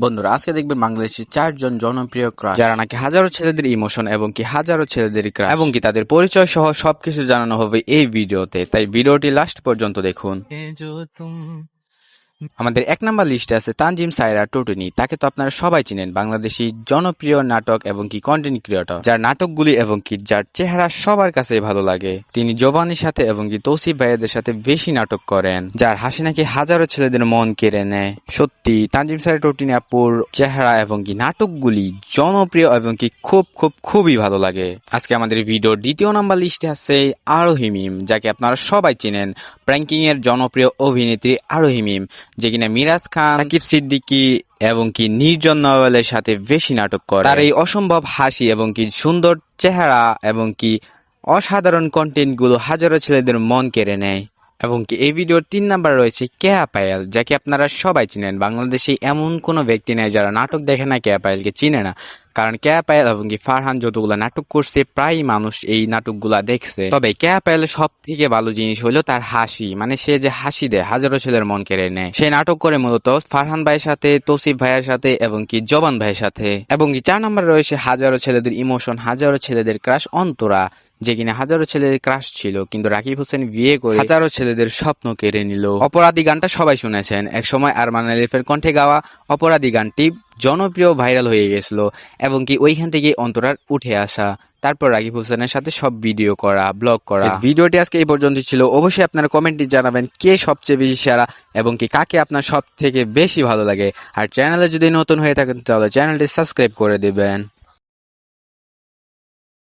বন্ধুরা, আজকে দেখবেন বাংলাদেশের 4 জন জনপ্রিয় ক্রাশ যারা নাকি হাজারো ছেলেদের ইমোশন এবং কি হাজারো ছেলেদের ক্রাশ এবং কি তাদের পরিচয় সহ সবকিছু জানানো হবে এই ভিডিওতে। তাই ভিডিওটি লাস্ট পর্যন্ত দেখুন। আমাদের 1 নাম্বার লিস্টে আছে তানজিম সায়রা টুটুনি। তাকে তো আপনারা সবাই চিনেন, বাংলাদেশি জনপ্রিয় নাটক এবং কি কন্টেন্ট ক্রিয়েটর, যার নাটকগুলি এবং কি যার চেহারা সবার কাছে ভালো লাগে। তিনি জবানির সাথে এবং কি তৌসিফ ভাইয়াদের সাথে বেশি নাটক করেন, যার হাসি নাকি হাজারো ছেলেদের মন কেড়ে নেয়। সত্যি তানজিম সায়রা টুটুনি আপুর চেহারা এবং কি নাটকগুলি জনপ্রিয় এবং কি খুবই ভালো লাগে। আজকে আমাদের ভিডিওর 2য় নাম্বার লিস্টে আছে আরোহী মিম, যাকে আপনারা সবাই চিনেন, প্র্যাঙ্কিং এর জনপ্রিয় অভিনেত্রী আরোহী মিম, যে কিনা মিরাজ খান, সাকিব সিদ্দিকী এবং কি নির্জন নওয়ালের সাথে বেশি নাটক করে। তার এই অসম্ভব হাসি এবং কি সুন্দর চেহারা এবং কি অসাধারণ কন্টেন্ট গুলো হাজারো ছেলেদের মন কেড়ে নেয়। এবং কি এই ভিডিওর 3 নাম্বার রয়েছে কেয়া পায়েল, যাকে আপনারা সবাই চিনেন। বাংলাদেশে এমন কোনো ব্যক্তি নেই যারা নাটক দেখে না কেয়া পায়েলকে চিনে না, কারণ কেয়া পায়েল এবং কি ফারহান যতগুলা নাটক করছে প্রায় মানুষ এই নাটকগুলা দেখছে। তবে কেয়া পায়েলের সব থেকে ভালো জিনিস হলো তার হাসি, মানে সে যে হাসি দেয় হাজারো ছেলের মন কেড়ে নেয়। সে নাটক করে মূলত ফারহান ভাইয়ের সাথে, তৌসিফ ভাইয়ের সাথে এবং কি জবান ভাইয়ের সাথে। এবং কি 4 নাম্বার রয়েছে হাজারো ছেলেদের ইমোশন, হাজারো ছেলেদের ক্রাশ অন্তরা, যে কিনা হাজারো ছেলেদের ক্রাশ ছিল, কিন্তু রাকিব হোসেন বিয়ে করে হাজারো ছেলেদের স্বপ্ন কেড়ে নিল। অপরাধী গানটা সবাই শুনেছেন, একসময় আরমান আলিফের কণ্ঠে গাওয়া অপরাধী গানটি জনপ্রিয় ভাইরাল হয়ে গেছিল এবং কি ওইখান থেকে অন্তরার উঠে আসা, তারপর রাকিব হোসেনের সাথে সব ভিডিও করা, ব্লগ করা। ভিডিওটি আজকে এই পর্যন্ত ছিল। অবশ্যই আপনারা কমেন্টে জানাবেন কে সবচেয়ে বেশি সেরা এবং কি কাকে আপনার সব থেকে বেশি ভালো লাগে। আর চ্যানেলে যদি নতুন হয়ে থাকেন তাহলে চ্যানেলটি সাবস্ক্রাইব করে দিবেন।